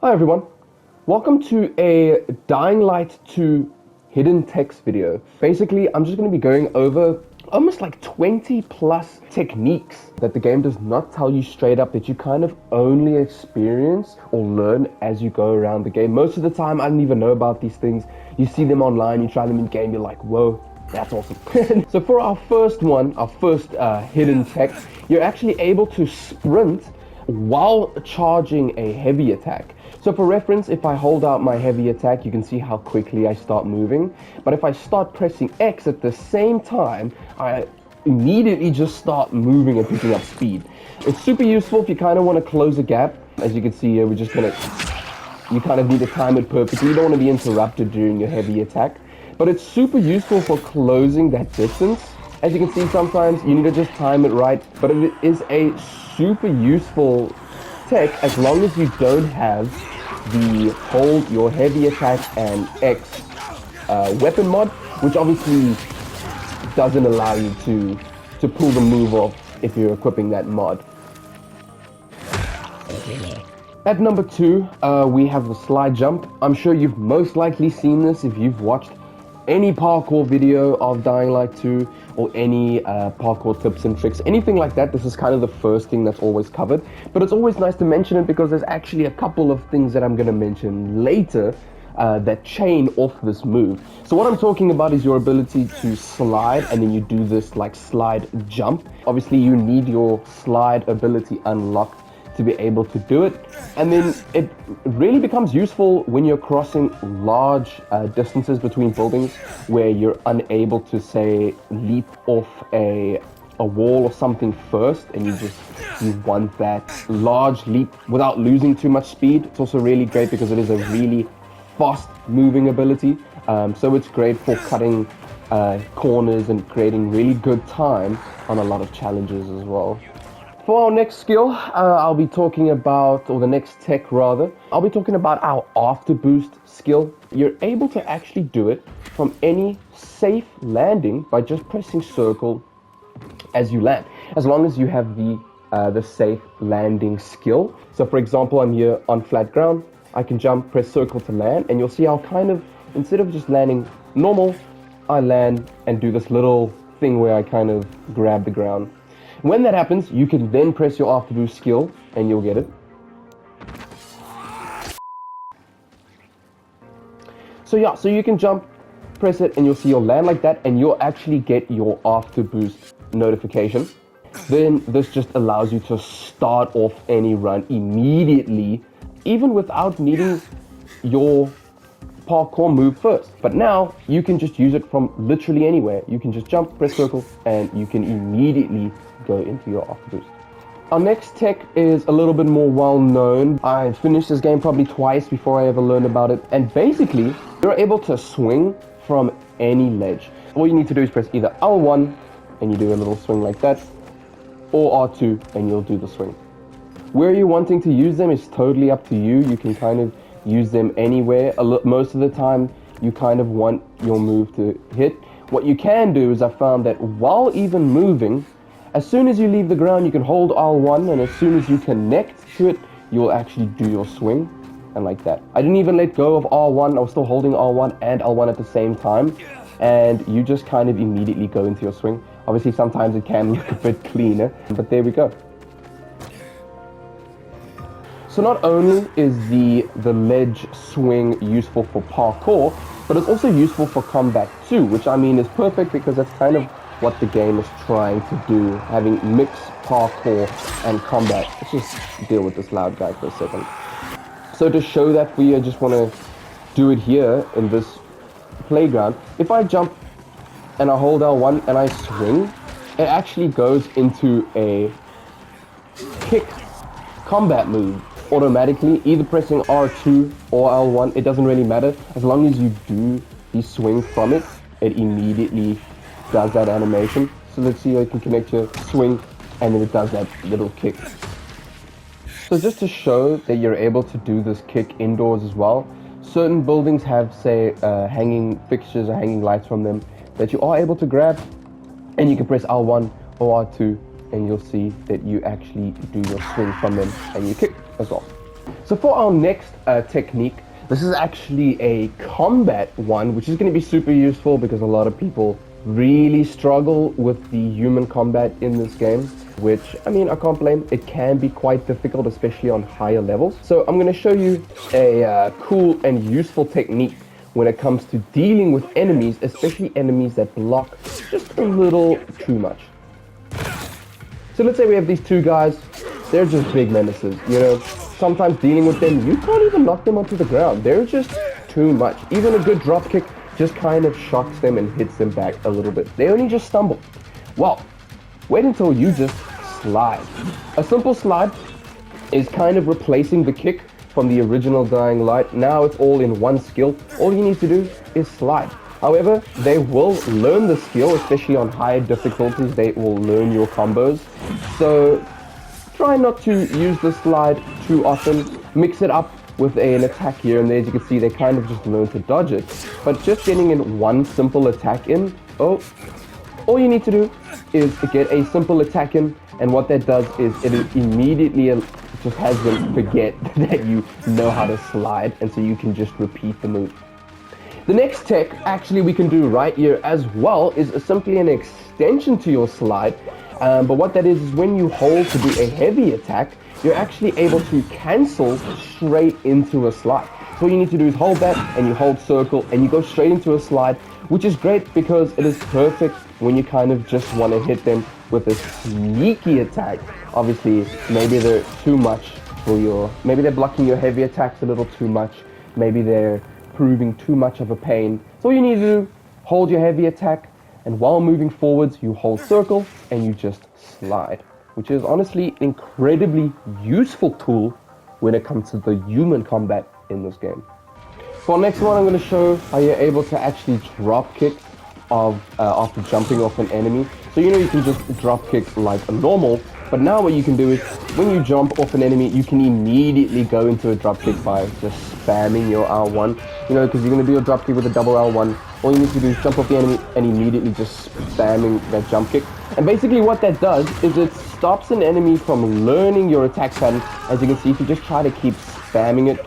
Hi everyone, welcome to a Dying Light 2 hidden text video. Basically, I'm just going to be going over almost like 20 plus techniques that the game does not tell you straight up, that you kind of only experience or learn as you go around the game. Most of the time, I didn't even know about these things. You see them online, you try them in game, you're like, whoa, that's awesome. So for our first one, our first hidden tech, you're actually able to sprint while charging a heavy attack. So for reference, if I hold out my heavy attack, you can see how quickly I start moving. But if I start pressing X at the same time, I immediately just start moving and picking up speed. It's super useful if you kind of want to close a gap. As you can see here, we're just going to, you kind of need to time it perfectly. You don't want to be interrupted during your heavy attack. But it's super useful for closing that distance. As you can see, sometimes you need to just time it right. But it is a super useful tech as long as you don't have the hold your heavy attack and X weapon mod, which obviously doesn't allow you to pull the move off if you're equipping that mod. At number 2, we have the slide jump. I'm sure you've most likely seen this if you've watched any parkour video of Dying Light 2 or any parkour tips and tricks, anything like that. This is kind of the first thing that's always covered, but it's always nice to mention it because there's actually a couple of things that I'm going to mention later that chain off this move. So what I'm talking about is your ability to slide, and then you do this like slide jump. Obviously you need your slide ability unlocked to be able to do it, and then it really becomes useful when you're crossing large distances between buildings where you're unable to, say, leap off a wall or something first, and you want that large leap without losing too much speed. It's also really great because it is a really fast moving ability, so it's great for cutting corners and creating really good time on a lot of challenges as well. For our next skill, I'll be talking about, or the next tech rather, I'll be talking about our Afterboost skill. You're able to actually do it from any safe landing by just pressing circle as you land, as long as you have the safe landing skill. So for example, I'm here on flat ground, I can jump, press circle to land, and you'll see I'll kind of, instead of just landing normal, I land and do this little thing where I kind of grab the ground. When that happens, you can then press your Afterboost skill and you'll get it. So yeah, so you can jump, press it, and you'll see you'll land like that, and you'll actually get your Afterboost notification. Then this just allows you to start off any run immediately, even without needing your parkour move first. But now you can just use it from literally anywhere. You can just jump, press circle, and you can immediately go into your Afterboost. Our next tech is a little bit more well known. I finished this game probably twice before I ever learned about it, and basically you're able to swing from any ledge. All you need to do is press either L1 and you do a little swing like that, or R2 and you'll do the swing. Where you're wanting to use them is totally up to you. You can kind of use them anywhere. Most of the time you kind of want your move to hit. What you can do is I found that while even moving, as soon as you leave the ground, you can hold R1, and as soon as you connect to it, you'll actually do your swing, and like that. I didn't even let go of R1. I was still holding R1 and L1 at the same time, and you just kind of immediately go into your swing. Obviously, sometimes it can look a bit cleaner, but there we go. So not only is the ledge swing useful for parkour, but it's also useful for combat too, which I mean is perfect because that's kind of what the game is trying to do, having mixed parkour and combat. Let's just deal with this loud guy for a second. So to show that for you, I just want to do it here in this playground. If I jump and I hold L1 and I swing, it actually goes into a kick combat move automatically, either pressing R2 or L1. It doesn't really matter. As long as you do the swing from it, it immediately does that animation. So let's see how you can connect your swing, and then it does that little kick. So just to show that you're able to do this kick indoors as well, certain buildings have, say, hanging fixtures or hanging lights from them that you are able to grab, and you can press R1 or R2 and you'll see that you actually do your swing from them and you kick as well. So for our next technique, this is actually a combat one, which is going to be super useful because a lot of people really struggle with the human combat in this game, which, I mean, I can't blame. It can be quite difficult, especially on higher levels. So I'm going to show you a cool and useful technique when it comes to dealing with enemies, especially enemies that block just a little too much. So let's say we have these two guys. They're just big menaces, you know. Sometimes dealing with them, you can't even knock them onto the ground. They're just too much. Even a good drop kick just kind of shocks them and hits them back a little bit. They only just stumble. Well, wait until you just slide. A simple slide is kind of replacing the kick from the original Dying Light. Now it's all in one skill. All you need to do is slide. However, they will learn the skill, especially on higher difficulties. They will learn your combos. So try not to use the slide too often. Mix it up with an attack here and there. As you can see, they kind of just learn to dodge it. But just getting in one simple attack in, all you need to do is get a simple attack in, and what that does is it immediately just has them forget that you know how to slide, and so you can just repeat the move. The next tech actually we can do right here as well is simply an extension to your slide. But what that is when you hold to do a heavy attack, you're actually able to cancel straight into a slide. So all you need to do is hold that, and you hold circle, and you go straight into a slide, which is great because it is perfect when you kind of just want to hit them with a sneaky attack. Obviously, maybe they're too much for maybe they're blocking your heavy attacks a little too much. Maybe they're proving too much of a pain. So all you need to do, hold your heavy attack, and while moving forwards, you hold circle and you just slide, which is honestly an incredibly useful tool when it comes to the human combat in this game. For our next one, I'm going to show how you're able to actually drop kick after jumping off an enemy. So you know you can just drop kick like a normal, but now what you can do is when you jump off an enemy, you can immediately go into a drop kick by just spamming your R1. You know, because you're going to do a drop kick with a double L1. All you need to do is jump off the enemy and immediately just spamming that jump kick. And basically what that does is it stops an enemy from learning your attack pattern. As you can see, if you just try to keep spamming it,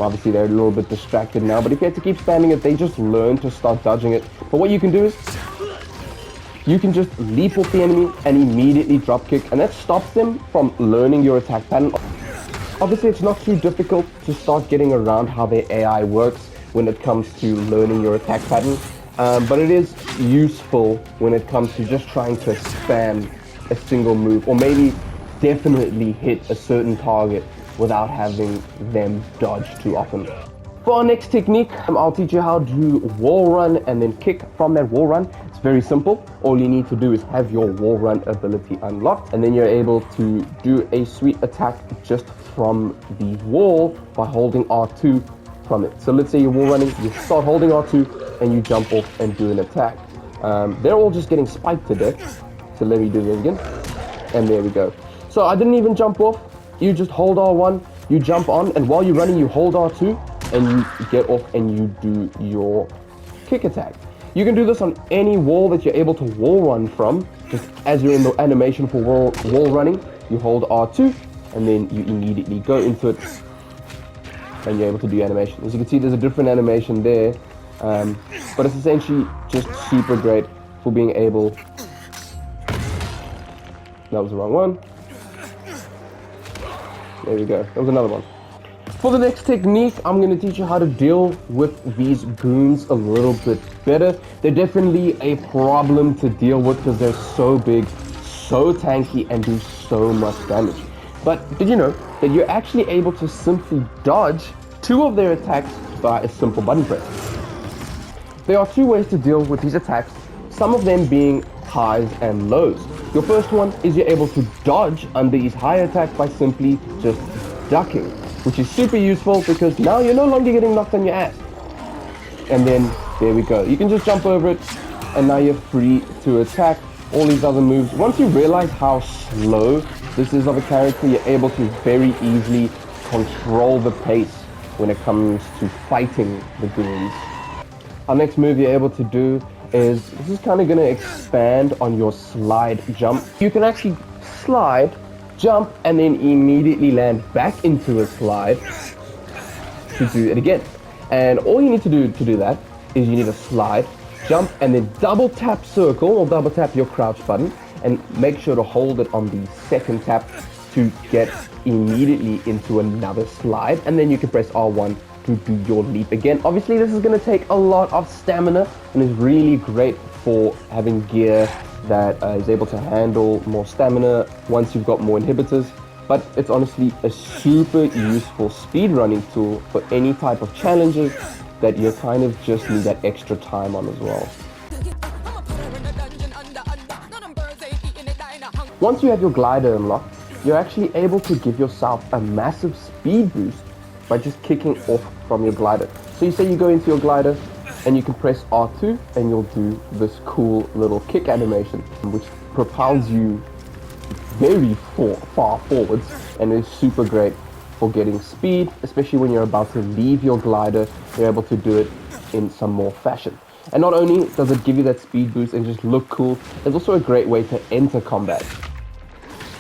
obviously they're a little bit distracted now, but if you have to keep spamming it, they just learn to start dodging it. But what you can do is you can just leap off the enemy and immediately drop kick, and that stops them from learning your attack pattern. Obviously, it's not too difficult to start getting around how their AI works when it comes to learning your attack pattern, but it is useful when it comes to just trying to spam a single move, or maybe definitely hit a certain target without having them dodge too often. For our next technique, I'll teach you how to wall run and then kick from that wall run. It's very simple. All you need to do is have your wall run ability unlocked, and then you're able to do a sweet attack just from the wall by holding R2 from it. So let's say you're wall running, you start holding R2 and you jump off and do an attack. They're all just getting spiked to death. So let me do it again. And there we go. So I didn't even jump off. You just hold R1, you jump on, and while you're running, you hold R2, and you get off and you do your kick attack. You can do this on any wall that you're able to wall run from. Just as you're in the animation for wall running, you hold R2, and then you immediately go into it, and you're able to do animation. As you can see, there's a different animation there, but it's essentially just super great for being able... That was the wrong one. There we go. That was another one. For the next technique, I'm going to teach you how to deal with these goons a little bit better. They're definitely a problem to deal with because they're so big, so tanky, and do so much damage. But did you know that you're actually able to simply dodge two of their attacks by a simple button press? There are two ways to deal with these attacks, some of them being highs and lows. Your first one is you're able to dodge under these high attacks by simply just ducking, which is super useful because now you're no longer getting knocked on your ass. And then there we go. You can just jump over it and now you're free to attack all these other moves. Once you realize how slow this is of a character, you're able to very easily control the pace when it comes to fighting the goons. Our next move you're able to do is, this is kind of going to expand on your slide jump. You can actually slide jump, and then immediately land back into a slide to do it again. And all you need to do that is you need to slide, jump, and then double tap circle or double tap your crouch button, and make sure to hold it on the second tap to get immediately into another slide, and then you can press R1 to do your leap again. Obviously this is going to take a lot of stamina and is really great for having gear that is able to handle more stamina once you've got more inhibitors, but it's honestly a super useful speedrunning tool for any type of challenges that you kind of just need that extra time on as well. Once you have your glider unlocked, you're actually able to give yourself a massive speed boost by just kicking off from your glider. So you say you go into your glider and you can press R2 and you'll do this cool little kick animation, which propels you very far forwards and is super great for getting speed, especially when you're about to leave your glider. You're able to do it in some more fashion. And not only does it give you that speed boost and just look cool, it's also a great way to enter combat,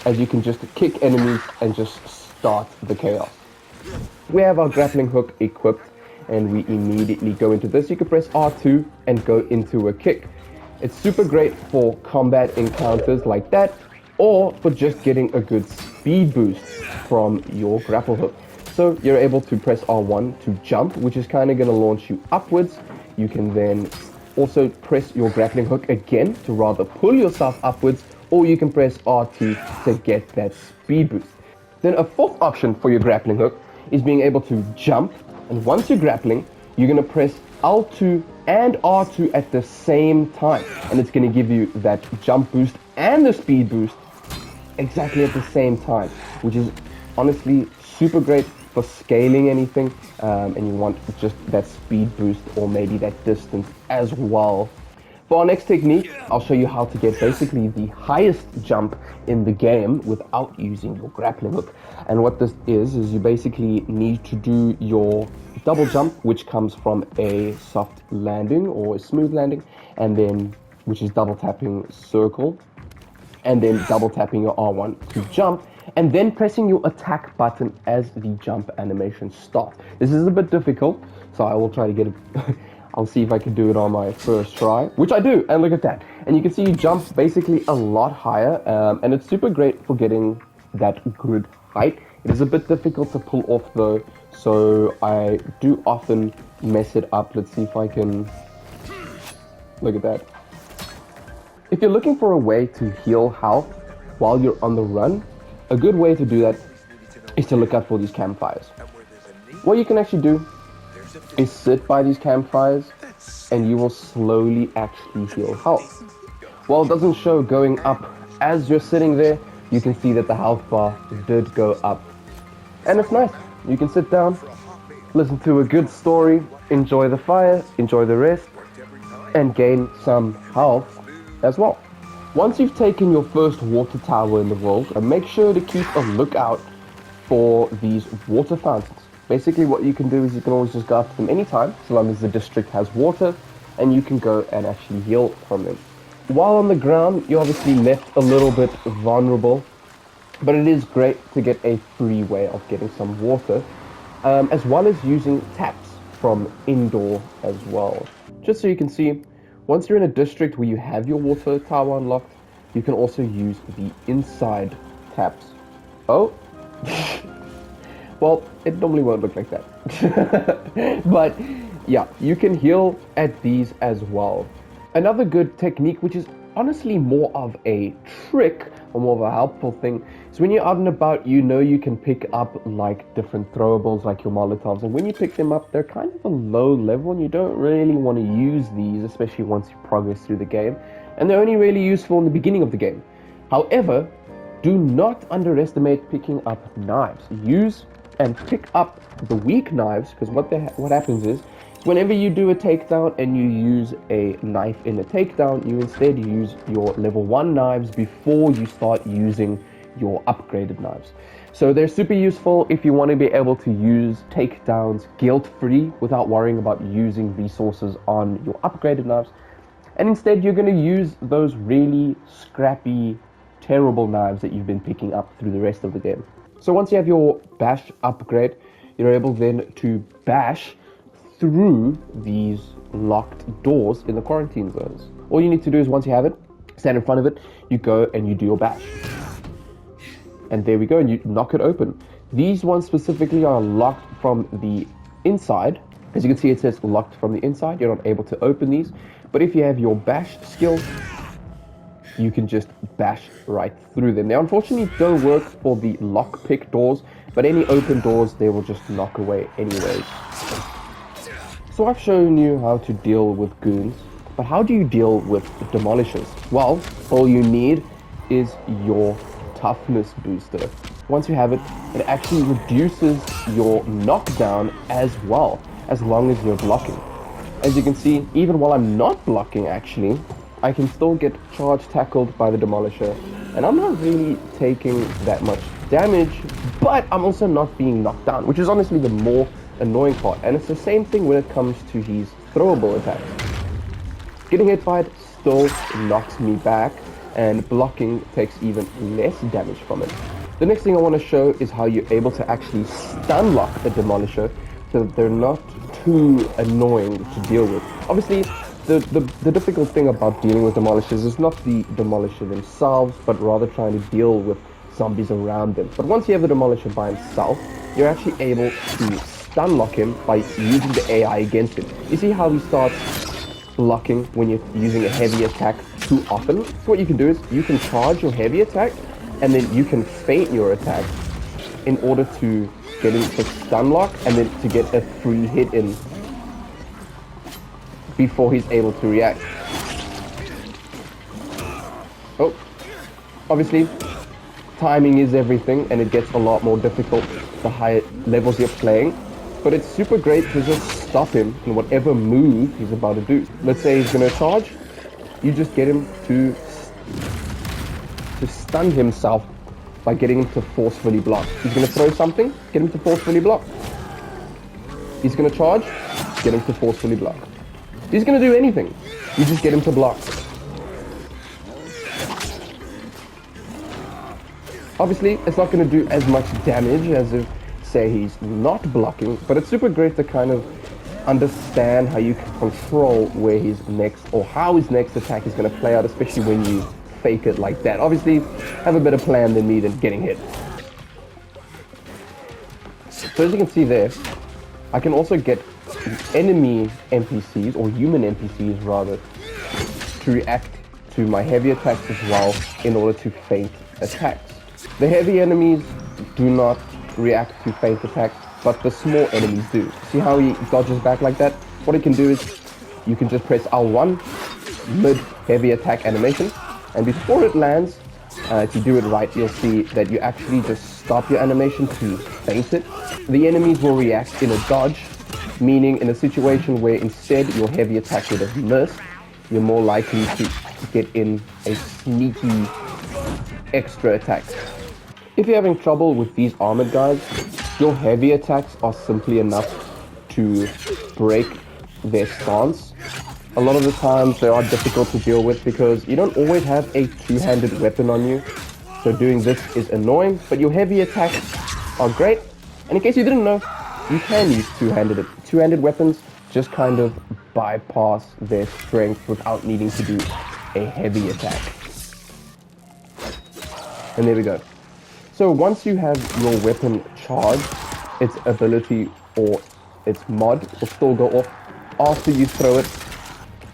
as you can just kick enemies and just start the chaos. We have our grappling hook equipped and we immediately go into this. You can press R2 and go into a kick. It's super great for combat encounters like that, or for just getting a good speed boost from your grapple hook. So you're able to press R1 to jump, which is kind of going to launch you upwards. You can then also press your grappling hook again to rather pull yourself upwards, or you can press R2 to get that speed boost. Then a fourth option for your grappling hook is being able to jump, and once you're grappling, you're going to press L2 and R2 at the same time, and it's going to give you that jump boost and the speed boost exactly at the same time, which is honestly super great for scaling anything, and you want just that speed boost or maybe that distance as well. For our next technique, I'll show you how to get basically the highest jump in the game without using your grappling hook. And what this is you basically need to do your double jump, which comes from a soft landing or a smooth landing, and then which is double tapping circle, and then double tapping your R1 to jump, and then pressing your attack button as the jump animation starts. This is a bit difficult, so I will try to get it. I'll see if I can do it on my first try, which I do, and look at that. And you can see you jump basically a lot higher, and it's super great for getting that good height. It is a bit difficult to pull off though, so I do often mess it up. Let's see if I can, look at that. If you're looking for a way to heal health while you're on the run, a good way to do that is to look out for these campfires. What you can actually do is sit by these campfires and you will slowly actually heal health. While it doesn't show going up as you're sitting there, you can see that the health bar did go up. And it's nice. You can sit down, listen to a good story, enjoy the fire, enjoy the rest, and gain some health as well. Once you've taken your first water tower in the world, make sure to keep a lookout for these water fountains. Basically what you can do is you can always just go after them anytime, so long as the district has water, and you can go and actually heal from them. While on the ground, you're obviously left a little bit vulnerable, but it is great to get a free way of getting some water, as well as using taps from indoor as well. Just so you can see, once you're in a district where you have your water tower unlocked, you can also use the inside taps. Oh, well, it normally won't look like that. But yeah, you can heal at these as well. Another good technique, which is honestly more of a trick or more of a helpful thing, is when you're out and about, you know you can pick up like different throwables like your Molotovs, and when you pick them up, they're kind of a low level and you don't really want to use these, especially once you progress through the game, and they're only really useful in the beginning of the game. However, do not underestimate picking up knives. Use and pick up the weak knives, because what happens is whenever you do a takedown and you use a knife in a takedown, you instead use your level 1 knives before you start using your upgraded knives. So they're super useful if you want to be able to use takedowns guilt-free without worrying about using resources on your upgraded knives. And instead you're going to use those really scrappy terrible knives that you've been picking up through the rest of the game. So once you have your bash upgrade, you're able then to bash through these locked doors in the quarantine zones. All you need to do is once you have it, stand in front of it, you go and you do your bash. And there we go, and you knock it open. These ones specifically are locked from the inside. As you can see, it says locked from the inside. You're not able to open these. But if you have your bash skill, you can just bash right through them. They unfortunately don't work for the lockpick doors, but any open doors, they will just knock away anyways. So I've shown you how to deal with goons, but how do you deal with demolishers? Well, all you need is your toughness booster. Once you have it, it actually reduces your knockdown as well, as long as you're blocking. As you can see, even while I'm not blocking actually, I can still get charge tackled by the Demolisher, and I'm not really taking that much damage, but I'm also not being knocked down, which is honestly the more annoying part. And it's the same thing when it comes to his throwable attacks. Getting hit by it still knocks me back, and blocking takes even less damage from it. The next thing I want to show is how you're able to actually stun lock a Demolisher so that they're not too annoying to deal with. Obviously, the difficult thing about dealing with Demolishers is not the Demolisher themselves, but rather trying to deal with zombies around them. But once you have the Demolisher by himself, you're actually able to stun lock him by using the AI against him. You see how he starts blocking when you're using a heavy attack too often? So what you can do is you can charge your heavy attack, and then you can feint your attack in order to get him to stun lock, and then to get a free hit in before he's able to react. Oh, obviously, timing is everything, and it gets a lot more difficult the higher levels you're playing. But it's super great to just stop him in whatever move he's about to do. Let's say he's gonna charge, you just get him to stun himself by getting him to forcefully block. He's gonna throw something, get him to forcefully block. He's gonna charge, get him to forcefully block. He's gonna do anything, you just get him to block. Obviously, it's not gonna do as much damage as if, say, he's not blocking, but it's super great to kind of understand how you can control where his next, or how his next attack is gonna play out, especially when you fake it like that. Obviously, have a better plan than me than getting hit. So as you can see there, I can also get enemy NPCs, or human NPCs rather, to react to my heavy attacks as well in order to feint attacks. The heavy enemies do not react to feint attacks, but the small enemies do. See how he dodges back like that? What he can do is, you can just press L1, mid heavy attack animation, and before it lands, if you do it right, you'll see that you actually just stop your animation to feint it. The enemies will react in a dodge, meaning in a situation where instead your heavy attack would have missed, you're more likely to get in a sneaky extra attack. If you're having trouble with these armored guys, your heavy attacks are simply enough to break their stance. A lot of the times they are difficult to deal with because you don't always have a two-handed weapon on you. So doing this is annoying, but your heavy attacks are great. And in case you didn't know, you can use two-handed weapons, just kind of bypass their strength without needing to do a heavy attack. And there we go. So once you have your weapon charged, its ability or its mod will still go off after you throw it,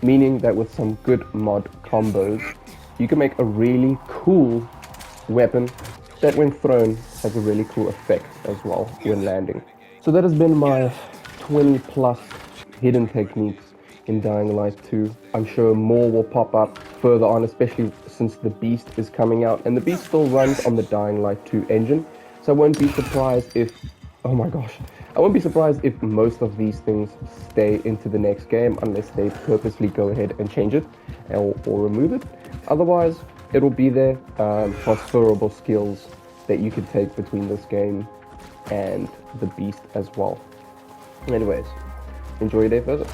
meaning that with some good mod combos, you can make a really cool weapon that when thrown has a really cool effect as well when landing. So that has been my 20 plus hidden techniques in Dying Light 2. I'm sure more will pop up further on, especially since the Beast is coming out, and the Beast still runs on the Dying Light 2 engine, so I won't be surprised if, oh my gosh, I won't be surprised if most of these things stay into the next game unless they purposely go ahead and change it or remove it. Otherwise, it'll be there, transferable skills that you can take between this game and the Beast as well. Anyways, enjoy your day further.